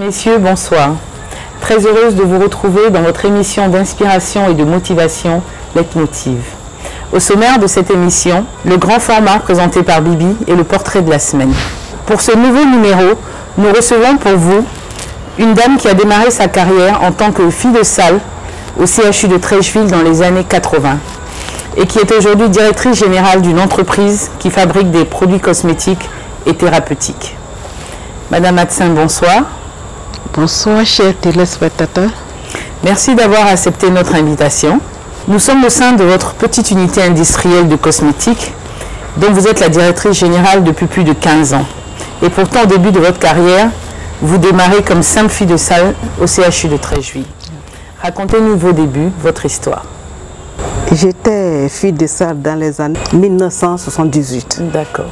messieurs, bonsoir. Très heureuse de vous retrouver dans votre émission d'inspiration et de motivation, Leitmotiv. Au sommaire de cette émission, le grand format présenté par Bibi et le portrait de la semaine. Pour ce nouveau numéro, nous recevons pour vous une dame qui a démarré sa carrière en tant que fille de salle au CHU de Treichville dans les années 80 et qui est aujourd'hui directrice générale d'une entreprise qui fabrique des produits cosmétiques et thérapeutiques. Madame Atsin, bonsoir. Bonsoir, chers téléspectateurs. Merci d'avoir accepté notre invitation. Nous sommes au sein de votre petite unité industrielle de cosmétiques, dont vous êtes la directrice générale depuis plus de 15 ans. Et pourtant, au début de votre carrière, vous démarrez comme simple fille de salle au CHU de Treichville. Racontez-nous vos débuts, votre histoire. J'étais fille de salle dans les années 1978. D'accord.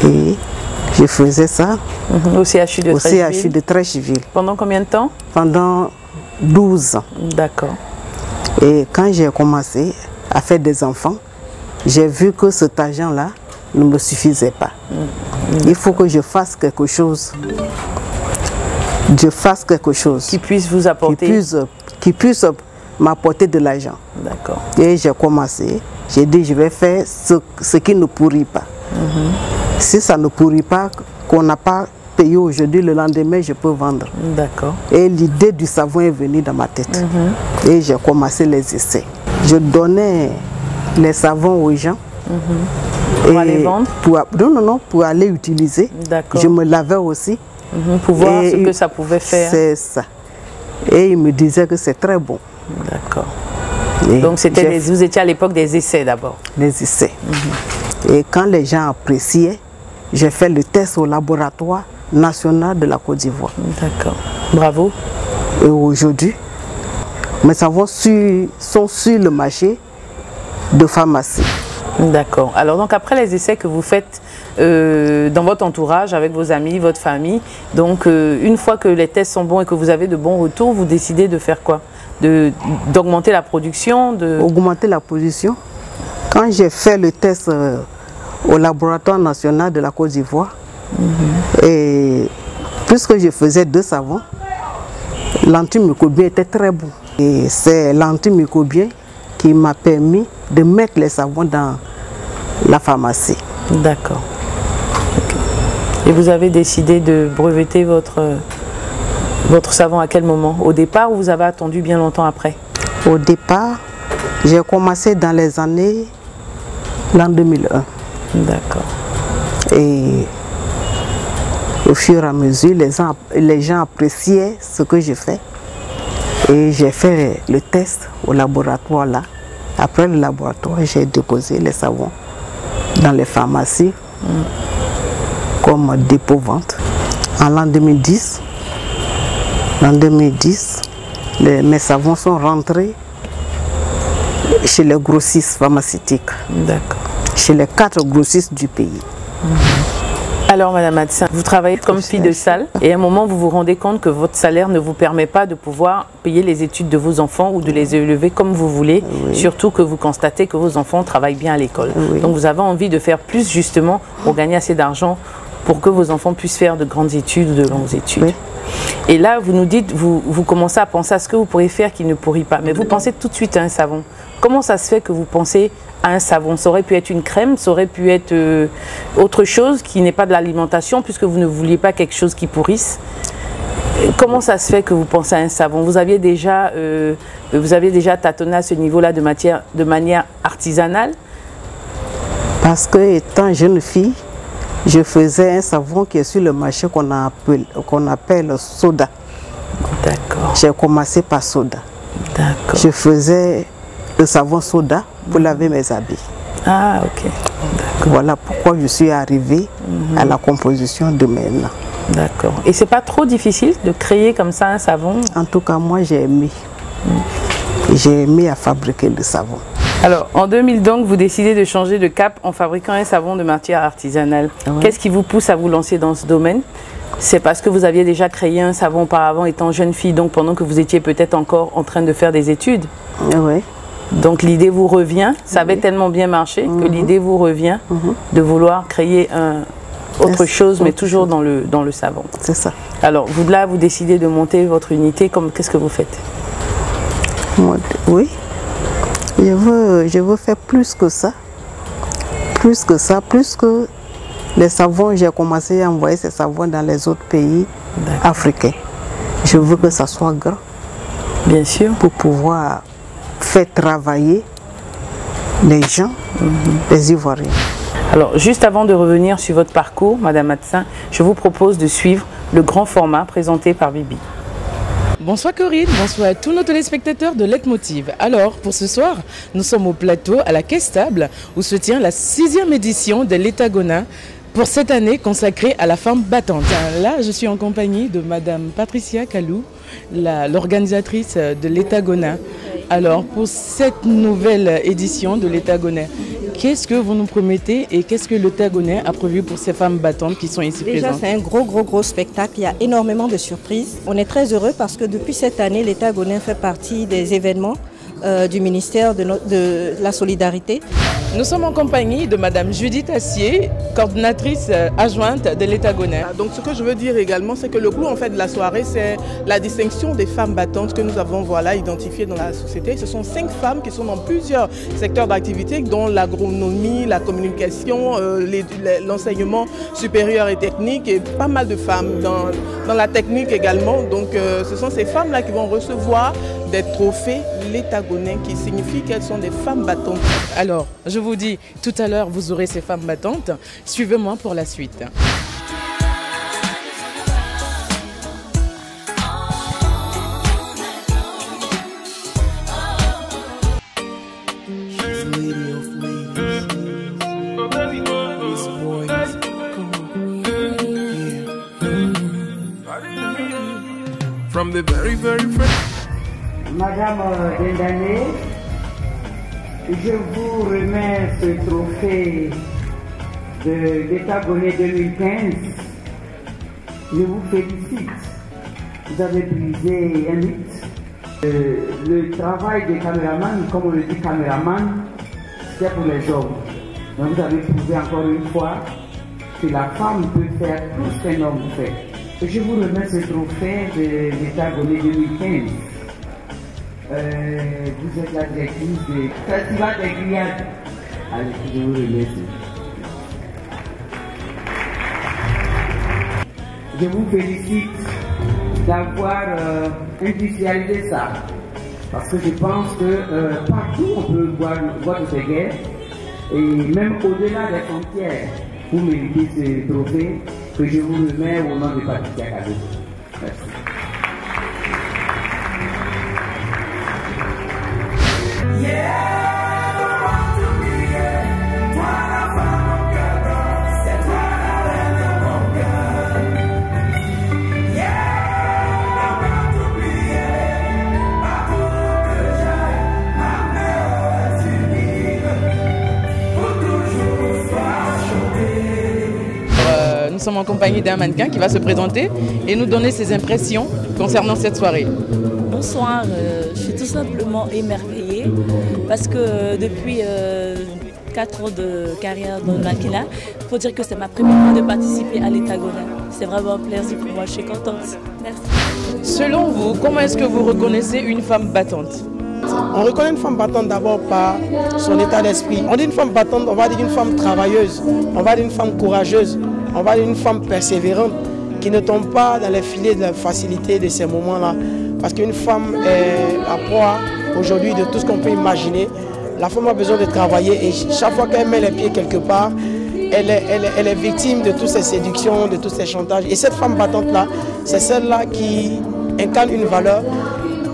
Et je faisais ça au CHU de Treichville. Pendant combien de temps? Pendant 12 ans. D'accord. Et quand j'ai commencé à faire des enfants, j'ai vu que cet argent-là ne me suffisait pas. Il faut que je fasse quelque chose. Qui puisse vous apporter. Qui puisse m'apporter de l'argent. D'accord. Et j'ai commencé. J'ai dit, je vais faire ce qui ne pourrit pas. Si ça ne pourrit pas, qu'on n'a pas payé aujourd'hui, le lendemain, je peux vendre. D'accord. Et l'idée du savon est venue dans ma tête. Et j'ai commencé les essais. Je donnais les savons aux gens. Pour aller vendre? Pour aller utiliser. D'accord. Je me lavais aussi. Pour voir ce que ça pouvait faire. C'est ça. Et ils me disaient que c'est très bon. D'accord. Donc vous étiez à l'époque des essais d'abord? Les essais. Et quand les gens appréciaient, j'ai fait le test au laboratoire national de la Côte d'Ivoire. D'accord. Bravo. Et aujourd'hui, mes savons sont sur le marché de pharmacie. D'accord. Alors donc après les essais que vous faites dans votre entourage, avec vos amis, votre famille, donc une fois que les tests sont bons et que vous avez de bons retours, vous décidez de faire quoi? D'augmenter la production? Augmenter la production. Quand j'ai fait le test au laboratoire national de la Côte d'Ivoire, et puisque je faisais 2 savons, l'antimicrobien était très bon. Et c'est l'antimicrobien qui m'a permis de mettre les savons dans la pharmacie. D'accord. Et vous avez décidé de breveter votre savon à quel moment? Au départ ou vous avez attendu bien longtemps après? Au départ, j'ai commencé dans les années l'an 2001. D'accord. Et au fur et à mesure, les gens appréciaient ce que je fais. Et j'ai fait le test au laboratoire là. Après le laboratoire, j'ai déposé les savons dans les pharmacies comme dépôt-vente. En l'an 2010, mes savons sont rentrés chez les grossistes pharmaceutiques. D'accord. Chez les 4 grossistes du pays. Alors Madame Atsin, vous travaillez comme fille de salle et à un moment vous vous rendez compte que votre salaire ne vous permet pas de pouvoir payer les études de vos enfants ou de les élever comme vous voulez, surtout que vous constatez que vos enfants travaillent bien à l'école. Donc vous avez envie de faire plus justement pour gagner assez d'argent pour que vos enfants puissent faire de grandes études ou de longues études. Et là vous nous dites, vous commencez à penser à ce que vous pourriez faire qui ne pourrit pas, mais vous pensez tout de suite à un savon. Comment ça se fait que vous pensez à un savon? Ça aurait pu être une crème, ça aurait pu être autre chose qui n'est pas de l'alimentation puisque vous ne vouliez pas quelque chose qui pourrisse. Comment ça se fait que vous pensez à un savon? Vous aviez déjà tâtonné à ce niveau-là de manière artisanale? Parce que étant jeune fille, je faisais un savon qui est sur le marché qu'on appelle soda. D'accord. J'ai commencé par soda. D'accord. Je faisais le savon soda pour laver mes habits. Ah, ok. Voilà pourquoi je suis arrivée à la composition de maintenant. D'accord. Et c'est pas trop difficile de créer comme ça un savon? En tout cas, moi j'ai aimé. J'ai aimé à fabriquer le savon. Alors, en 2000 donc, vous décidez de changer de cap en fabriquant un savon de matière artisanale. Qu'est-ce qui vous pousse à vous lancer dans ce domaine? C'est parce que vous aviez déjà créé un savon auparavant étant jeune fille, donc pendant que vous étiez peut-être encore en train de faire des études? Oui. Donc l'idée vous revient, ça avait tellement bien marché que l'idée vous revient de vouloir créer autre chose, mais toujours dans le savon. C'est ça. Alors, vous décidez de monter votre unité, qu'est-ce que vous faites? Oui, je veux faire plus que ça. Plus que les savons. J'ai commencé à envoyer ces savons dans les autres pays africains. Je veux que ça soit grand. Bien sûr. Pour pouvoir faire travailler les gens, les Ivoiriens. Alors, juste avant de revenir sur votre parcours, Madame Matsin, je vous propose de suivre le grand format présenté par Bibi. Bonsoir Corinne, bonsoir à tous nos téléspectateurs de Leitmotiv. Alors, pour ce soir, nous sommes au plateau à la Caisse Table où se tient la 6e édition de l'Étagona pour cette année consacrée à la femme battante. Là, je suis en compagnie de Madame Patricia Kalou, l'organisatrice de l'Étagona. Alors, pour cette nouvelle édition de l'Étagona, qu'est-ce que vous nous promettez et qu'est-ce que l'Étagona a prévu pour ces femmes battantes qui sont ici présentes? Déjà, c'est un gros spectacle. Il y a énormément de surprises. On est très heureux parce que depuis cette année, l'Étagona fait partie des événements du ministère de la Solidarité. Nous sommes en compagnie de Madame Judith Assier, coordinatrice adjointe de l'Étagona. Donc ce que je veux dire également, c'est que le clou en fait de la soirée, c'est la distinction des femmes battantes que nous avons identifiées dans la société. Ce sont 5 femmes qui sont dans plusieurs secteurs d'activité, dont l'agronomie, la communication, l'enseignement supérieur et technique, et pas mal de femmes dans la technique également. Donc ce sont ces femmes-là qui vont recevoir des trophées l'Étagona, qui signifie qu'elles sont des femmes battantes. Alors, je vous dis, tout à l'heure, vous aurez ces femmes battantes. Suivez-moi pour la suite. From the very first. Madame Dendane, je vous remets ce trophée de l'Étagona 2015. Je vous félicite. Vous avez brisé un mythe. Le travail des caméramans, comme on le dit caméraman, c'est pour les hommes. Donc vous avez prouvé encore une fois que la femme peut faire tout ce qu'un homme fait. Et je vous remets ce trophée de l'Étagona 2015. Vous êtes la directrice du Festival des Grillades. Allez, je vous remercie. Je vous félicite d'avoir industrialisé ça. Parce que je pense que partout on peut voir ces guerres. Et même au-delà des frontières, vous méritez ce trophée que je vous remets au nom de Patricia Kalou. Merci. Nous sommes en compagnie d'un mannequin qui va se présenter et nous donner ses impressions concernant cette soirée. Bonsoir, je suis tout simplement émerveillée parce que depuis 4 ans de carrière dans le mannequinat, il faut dire que c'est ma première fois de participer à l'Étagona. C'est vraiment un plaisir pour moi, je suis contente. Merci. Selon vous, comment est-ce que vous reconnaissez une femme battante? On reconnaît une femme battante d'abord par son état d'esprit. On dit une femme battante, on va dire une femme travailleuse, on va dire une femme courageuse, on va dire une femme persévérante qui ne tombe pas dans les filets de la facilité de ces moments-là. Parce qu'une femme est la proie aujourd'hui de tout ce qu'on peut imaginer. La femme a besoin de travailler et chaque fois qu'elle met les pieds quelque part, elle est victime de toutes ces séductions, de tous ces chantages. Et cette femme battante-là, c'est celle-là qui incarne une valeur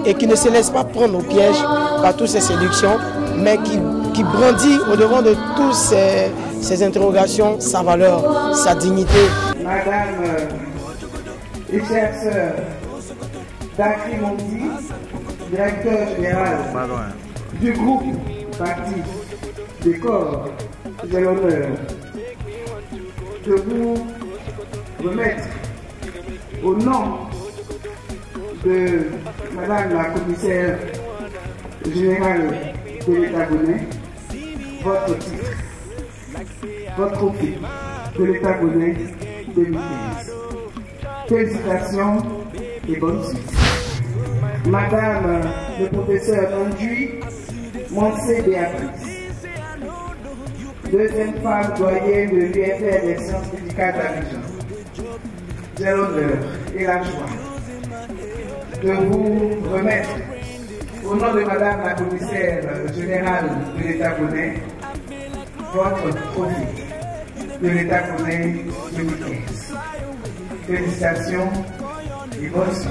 et qui ne se laisse pas prendre au piège par toutes ces séductions, mais qui brandit au-devant de toutes ces interrogations sa valeur, sa dignité. Madame et chère sœur Dakri Mondi, directeur général du groupe parti des corps, j'ai l'honneur de vous remettre au nom de Madame la commissaire générale de l'Étagona votre titre, votre trophée de l'État-Gonais 2015. Félicitations et bonne suite. Madame le professeur Andui Moncé Béatrice, deuxième femme doyenne de l'UFR des sciences médicales d'Abidjan. J'ai l'honneur et la joie de vous remettre, au nom de Madame la commissaire générale de l'État-Gonais, votre trophée de l'État-Gonais 2015. Félicitations et bonne suite.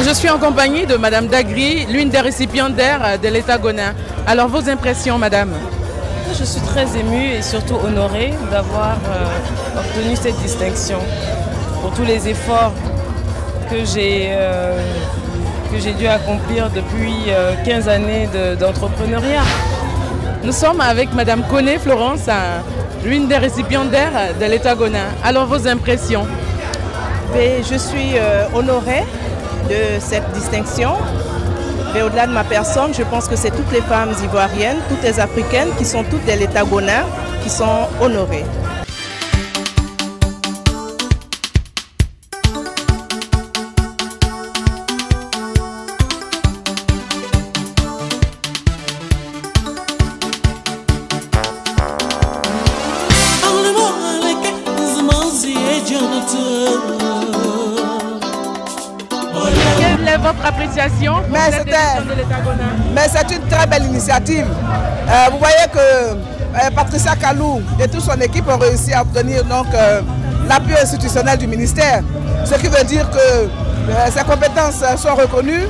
Je suis en compagnie de Madame Dagri, l'une des récipiendaires de l'État-Gonais. Alors vos impressions, Madame? Je suis très émue et surtout honorée d'avoir obtenu cette distinction pour tous les efforts que j'ai dû accomplir depuis 15 années d'entrepreneuriat. Nous sommes avec Madame Koné Florence, l'une des récipiendaires de l'État-Gonais. Alors vos impressions? Je suis honorée de cette distinction. Mais au-delà de ma personne, je pense que c'est toutes les femmes ivoiriennes, toutes les africaines qui sont toutes de l'État-Gonais qui sont honorées. Quelle est votre appréciation pour cette édition de l'État-Gonais? Mais c'est une très belle initiative. Vous voyez que Patricia Kalou et toute son équipe ont réussi à obtenir l'appui institutionnel du ministère. Ce qui veut dire que ses compétences sont reconnues,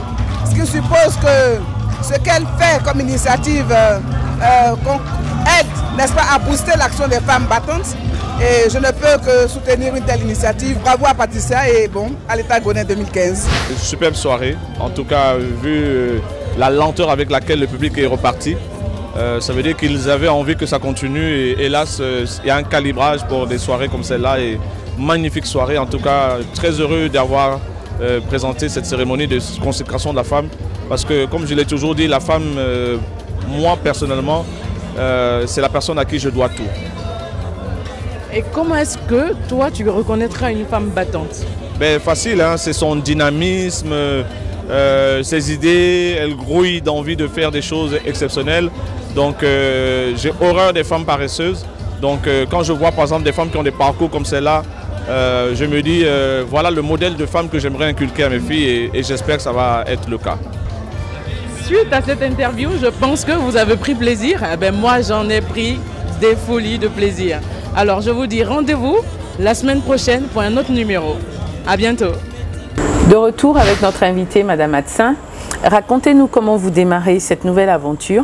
ce qui suppose que ce qu'elle fait comme initiative aide, n'est-ce pas, à booster l'action des femmes battantes. Et je ne peux que soutenir une telle initiative. Bravo à Patricia et bon, à l'État-Gonais 2015. Une superbe soirée, en tout cas vu la lenteur avec laquelle le public est reparti. Ça veut dire qu'ils avaient envie que ça continue et hélas, il y a un calibrage pour des soirées comme celle-là. Et magnifique soirée, en tout cas très heureux d'avoir présenté cette cérémonie de consécration de la femme. Parce que comme je l'ai toujours dit, la femme, moi personnellement, c'est la personne à qui je dois tout. Et comment est-ce que toi tu reconnaîtras une femme battante? Facile, hein, c'est son dynamisme, ses idées, elle grouille d'envie de faire des choses exceptionnelles. Donc j'ai horreur des femmes paresseuses. Donc quand je vois par exemple des femmes qui ont des parcours comme celle-là, je me dis voilà le modèle de femme que j'aimerais inculquer à mes filles et j'espère que ça va être le cas. Suite à cette interview, je pense que vous avez pris plaisir. Moi j'en ai pris des folies de plaisir. Alors je vous dis rendez-vous la semaine prochaine pour un autre numéro. À bientôt. De retour avec notre invitée, Madame Atsin. Racontez-nous comment vous démarrez cette nouvelle aventure,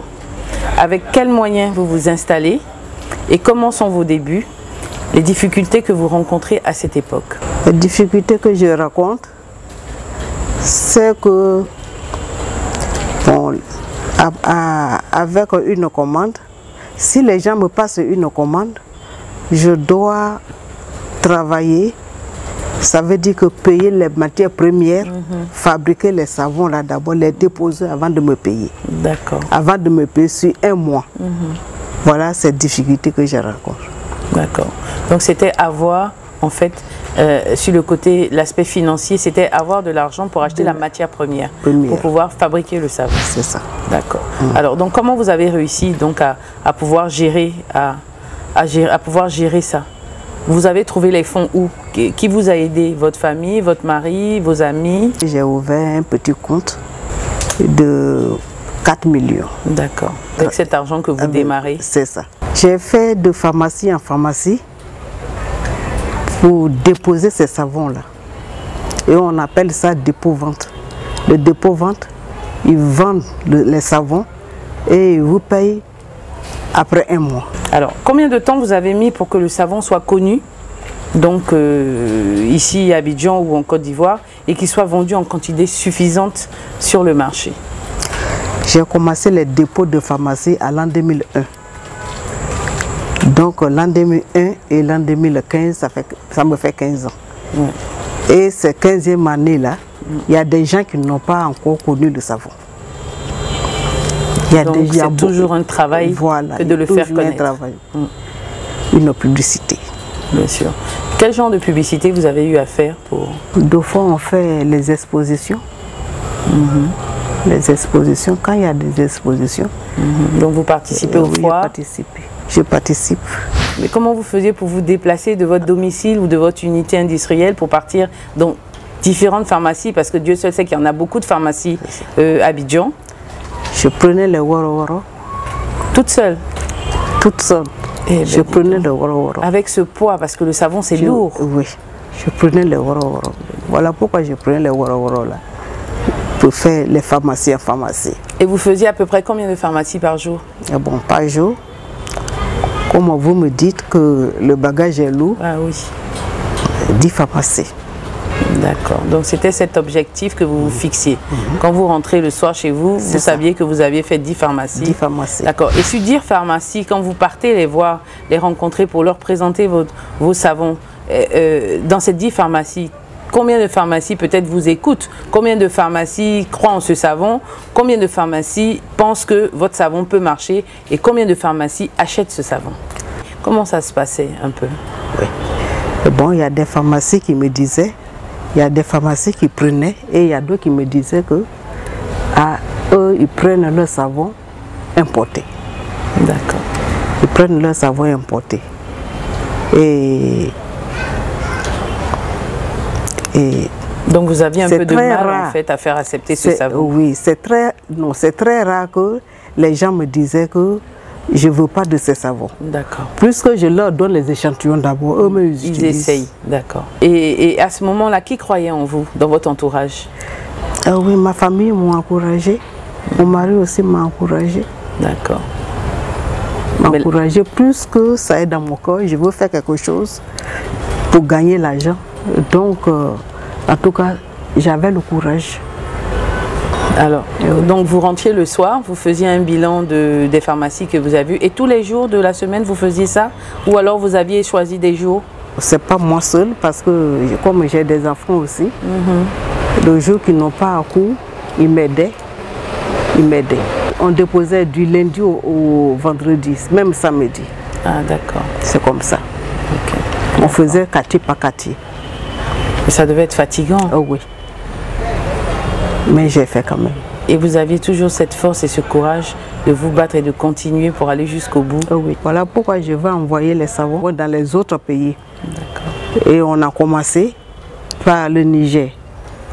avec quels moyens vous vous installez et comment sont vos débuts, les difficultés que vous rencontrez à cette époque. Les difficultés que je rencontre, c'est que bon, avec une commande, si les gens me passent une commande, je dois travailler, ça veut dire que payer les matières premières, fabriquer les savons là d'abord, les déposer avant de me payer. D'accord. Avant de me payer sur un mois. Voilà cette difficulté que je rencontre. D'accord. Donc c'était avoir, en fait, sur le côté, l'aspect financier, c'était avoir de l'argent pour acheter la matière première, pour pouvoir fabriquer le savon. C'est ça. D'accord. Alors, donc comment vous avez réussi donc, à pouvoir gérer, à pouvoir gérer ça? Vous avez trouvé les fonds où? Qui vous a aidé? Votre famille, votre mari, vos amis? J'ai ouvert un petit compte de 4 millions. D'accord. Avec cet argent que vous démarrez? C'est ça. J'ai fait de pharmacie en pharmacie pour déposer ces savons-là. Et on appelle ça dépôt-vente. Le dépôt-vente, ils vendent les savons et ils vous payent après un mois. Alors, combien de temps vous avez mis pour que le savon soit connu, donc ici à Abidjan ou en Côte d'Ivoire, et qu'il soit vendu en quantité suffisante sur le marché? J'ai commencé les dépôts de pharmacie à l'an 2001. Donc l'an 2001 et l'an 2015, ça me fait 15 ans. Ouais. Et cette 15e année-là, il y a des gens qui n'ont pas encore connu le savon. Donc c'est toujours un travail que de le faire connaître. Un travail. Une publicité. Bien sûr. Quel genre de publicité vous avez eu à faire pour... Deux fois, on fait les expositions. Les expositions, quand il y a des expositions. Donc vous participez aux foires? Je participe. Mais comment vous faisiez pour vous déplacer de votre domicile ou de votre unité industrielle pour partir dans différentes pharmacies? Parce que Dieu seul sait qu'il y en a beaucoup de pharmacies à Abidjan. Je prenais les woro-woro. Toute seule? Toute seule. Je prenais le woro-woro. Avec ce poids, parce que le savon c'est lourd. Oui, je prenais le woro-woro. Voilà pourquoi je prenais les woro-woro là. Pour faire les pharmacies en pharmacie. Et vous faisiez à peu près combien de pharmacies par jour? Bon, par jour, comme vous me dites que le bagage est lourd, 10 pharmacies. D'accord. Donc c'était cet objectif que vous vous fixiez. Quand vous rentrez le soir chez vous, vous saviez que vous aviez fait 10 pharmacies. 10 pharmacies. D'accord. Et sur 10 pharmacies, quand vous partez les voir, les rencontrer pour leur présenter vos savons, dans ces 10 pharmacies, combien de pharmacies peut-être vous écoutent? Combien de pharmacies croient en ce savon? Combien de pharmacies pensent que votre savon peut marcher? Et combien de pharmacies achètent ce savon? Comment ça se passait un peu? Oui. Bon, il y a des pharmacies qui me disaient, il y a des pharmacies qui prenaient et il y a d'autres qui me disaient que eux, ils prennent leur savon importé. D'accord. Ils prennent leur savon importé. Donc vous aviez un peu de mal rare, en fait à faire accepter ce savon. Oui, c'est très rare que les gens me disaient que je ne veux pas de ces savons. D'accord. Plus que je leur donne les échantillons d'abord, eux-mêmes ils utilisent. Ils essayent, d'accord. Et à ce moment-là, qui croyait en vous, dans votre entourage? Oui, ma famille m'a encouragé. Mon mari aussi m'a encouragé. D'accord. M'a encouragé plus que ça est dans mon corps. Je veux faire quelque chose pour gagner l'argent. Donc, en tout cas, j'avais le courage. Alors, donc vous rentriez le soir, vous faisiez un bilan des pharmacies que vous avez vues et tous les jours de la semaine vous faisiez ça? Ou alors vous aviez choisi des jours? C'est pas moi seul parce que comme j'ai des enfants aussi, le jour qu'ils n'ont pas à cours, ils m'aidaient. On déposait du lundi au vendredi, même samedi. Ah d'accord. C'est comme ça. Okay. On faisait quartier par quartier. Et ça devait être fatigant. Oh oui. Mais j'ai fait quand même. Et vous aviez toujours cette force et ce courage de vous battre et de continuer pour aller jusqu'au bout? Oh oui. Voilà pourquoi je vais envoyer les savons dans les autres pays. D'accord. Et on a commencé par le Niger.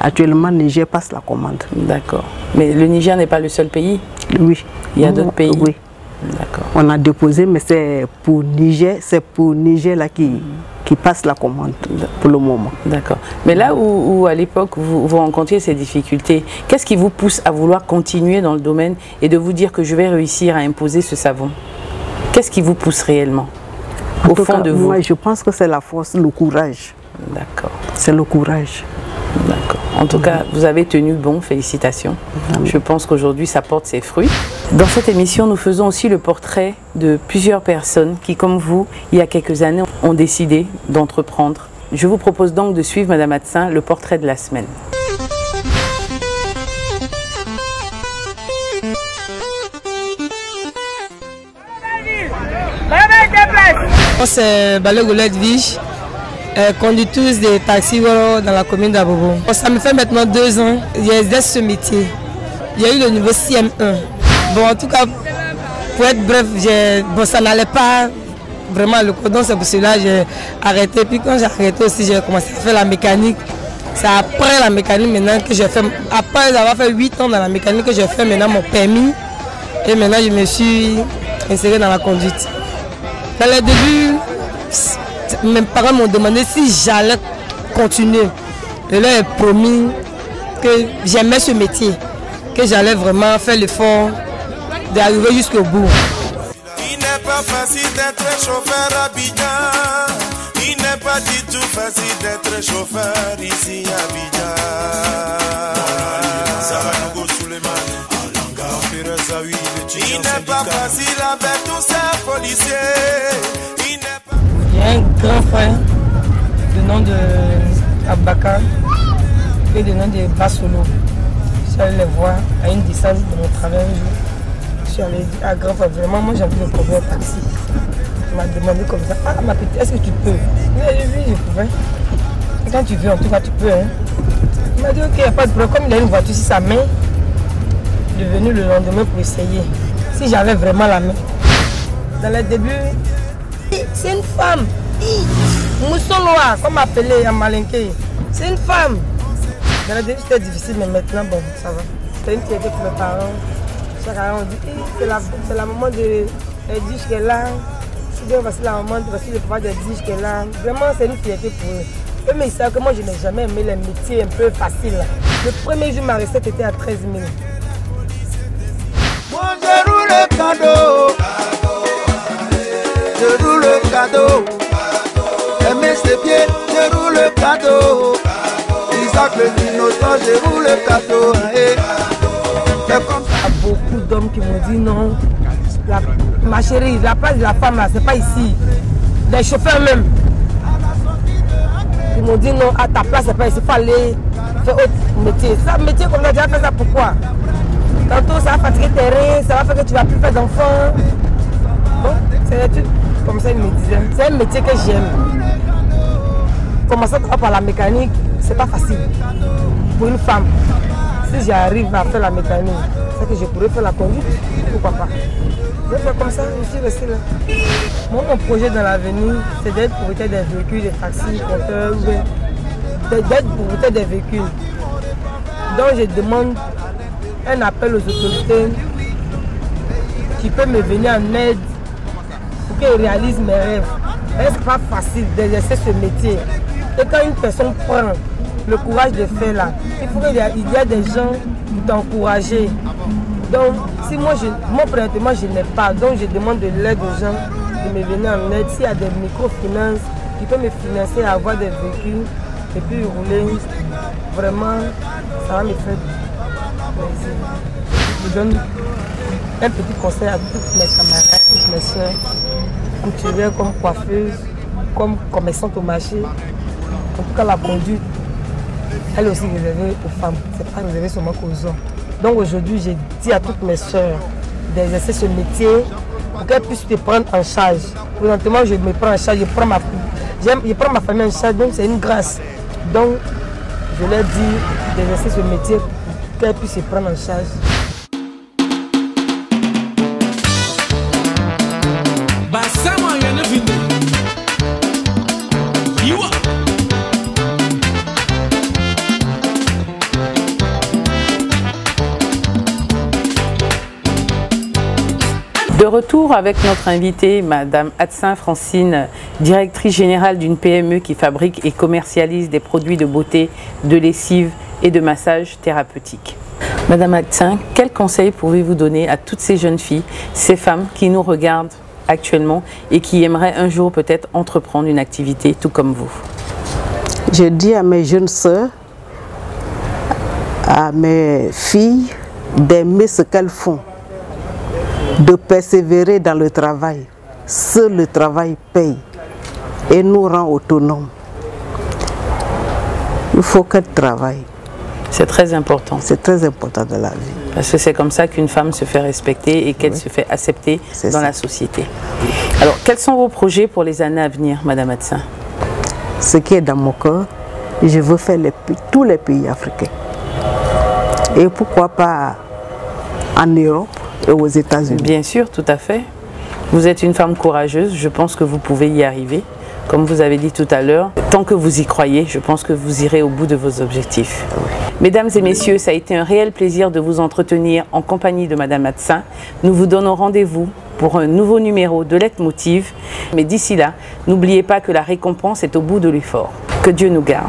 Actuellement, Niger passe la commande. D'accord. Mais le Niger n'est pas le seul pays? Oui. Il y a d'autres pays? Oui. D'accord. On a déposé, mais c'est pour Niger là qui passe la commande pour le moment. D'accord. Mais là où à l'époque vous rencontriez ces difficultés, qu'est-ce qui vous pousse à vouloir continuer dans le domaine et de vous dire que je vais réussir à imposer ce savon? Qu'est-ce qui vous pousse réellement au fond de vous? Moi, je pense que c'est la force, le courage. D'accord. C'est le courage. D'accord. En tout cas, vous avez tenu bon, félicitations. Je pense qu'aujourd'hui, ça porte ses fruits. Dans cette émission, nous faisons aussi le portrait de plusieurs personnes qui, comme vous, il y a quelques années, ont décidé d'entreprendre. Je vous propose donc de suivre, Madame Adsin, le portrait de la semaine. C'est Balogolette Vige, conductrice de taxi dans la commune d'Abobo. Ça me fait maintenant 2 ans, j'exerce ce métier. Il y a eu le niveau CM1. Bon, en tout cas, pour être bref, ça n'allait pas vraiment le cordon, c'est pour cela que j'ai arrêté. Puis quand j'ai arrêté aussi, j'ai commencé à faire la mécanique. C'est après la mécanique maintenant que j'ai fait, après avoir fait 8 ans dans la mécanique, que j'ai fait maintenant mon permis. Et maintenant, je me suis inséré dans la conduite. Dans les débuts, mes parents m'ont demandé si j'allais continuer. Je leur ai promis que j'aimais ce métier, que j'allais vraiment faire l'effort d'arriver jusqu'au bout. Il n'est pas facile d'être chauffeur à Abidjan. Il n'est pas du tout facile d'être chauffeur ici à Abidjan. Il n'est pas facile avec tous ces policiers. Il y a un grand frère, le nom de Abaka et le nom de Basolo. Je suis allé les voir à une distance de mon travail un jour. Je suis allé dire à grand frère, vraiment, moi j'avais le problème au taxi. Il m'a demandé comme ça, ah ma petite, est-ce que tu peux? Il m'a dit oui, je pouvais. Et quand tu veux, en tout cas tu peux. Hein. Il m'a dit ok, il n'y a pas de problème. Comme il a une voiture sur sa main, il est venu le lendemain pour essayer. Si j'avais vraiment la main. Dans les débuts, c'est une femme. Mousson noir, comme appelé à Malinké. C'est une femme. Dans les débuts c'était difficile, mais maintenant bon, ça va. C'est une fierté pour mes parents. Chaque année on dit, c'est la maman de Edith qui est là. Voici la maman, voici le papa d'Edith qui est là. Vraiment c'est une fierté pour eux. Eux, mais ils savent que moi je n'ai jamais aimé les métiers un peu faciles. Le premier jour ma recette était à 13 000. Moi je roule le cadeau. Je roule le cadeau. Aimer ses pieds, je roule le cadeau. Isaac le innocent, je roule le cadeau. Il y a beaucoup d'hommes qui m'ont dit non. Ma chérie, la place de la femme là, c'est pas ici. Les chauffeurs même. Ils m'ont dit non, à ta place, c'est pas ici. Il faut aller faire autre métier. Ça, métier comme ça, tu vas faire ça pourquoi? Tantôt, ça va fatiguer tes reins, ça va faire que tu vas plus faire d'enfants. Bon, c'est des trucs comme ça, ils me disaient. C'est un métier que j'aime. Commencer par la mécanique, c'est pas facile. Pour une femme, si j'arrive à faire la mécanique, c'est que je pourrais faire la conduite. Pourquoi pas? Je vais faire comme ça, je suis restée là. Moi, mon projet dans l'avenir, c'est d'être propriétaire des véhicules, des taxis, compteurs, d'être propriétaire des véhicules. Donc, je demande un appel aux autorités qui peuvent me venir en aide pour qu'ils réalisent mes rêves. Ce n'est pas facile d'exercer ce métier. Et quand une personne prend le courage de faire là, il faut qu'il y ait des gens qui t'encouragent. Donc, si moi, présentement, je n'ai pas, donc je demande de l'aide aux gens de me venir en aide. S'il y a des microfinances qui peuvent me financer à avoir des véhicules et puis rouler, vraiment, ça va me faire plaisir. Je donne un petit conseil à toutes mes camarades, toutes mes soeurs, couturières, comme coiffeuses, comme commerçantes au marché. En tout cas, la conduite, elle est aussi réservée aux femmes, ce n'est pas réservé seulement aux hommes. Donc aujourd'hui, j'ai dit à toutes mes soeurs d'exercer ce métier pour qu'elles puissent te prendre en charge. Présentement, je me prends en charge, je prends ma famille en charge, donc c'est une grâce. Donc, je leur dis d'exercer ce métier pour qu'elles puissent se prendre en charge. De retour avec notre invitée, Madame Atsin Francine, directrice générale d'une PME qui fabrique et commercialise des produits de beauté, de lessive et de massage thérapeutique. Madame Atsin, quels conseils pouvez-vous donner à toutes ces jeunes filles, ces femmes qui nous regardent actuellement et qui aimeraient un jour peut-être entreprendre une activité tout comme vous? Je dis à mes jeunes sœurs, à mes filles, d'aimer ce qu'elles font, de persévérer dans le travail. Seul le travail paye et nous rend autonomes. Il faut qu'elles travaillent. C'est très important. C'est très important dans la vie. Parce que c'est comme ça qu'une femme se fait respecter et qu'elle se fait accepter dans la société. Alors, quels sont vos projets pour les années à venir, Madame Atsin? Ce qui est dans mon cœur, je veux faire tous les pays africains. Et pourquoi pas en Europe et aux États-Unis. Bien sûr, tout à fait. Vous êtes une femme courageuse, je pense que vous pouvez y arriver. Comme vous avez dit tout à l'heure, tant que vous y croyez, je pense que vous irez au bout de vos objectifs. Mesdames et messieurs, ça a été un réel plaisir de vous entretenir en compagnie de Madame Atsin. Nous vous donnons rendez-vous pour un nouveau numéro de Leitmotiv. Mais d'ici là, n'oubliez pas que la récompense est au bout de l'effort. Que Dieu nous garde.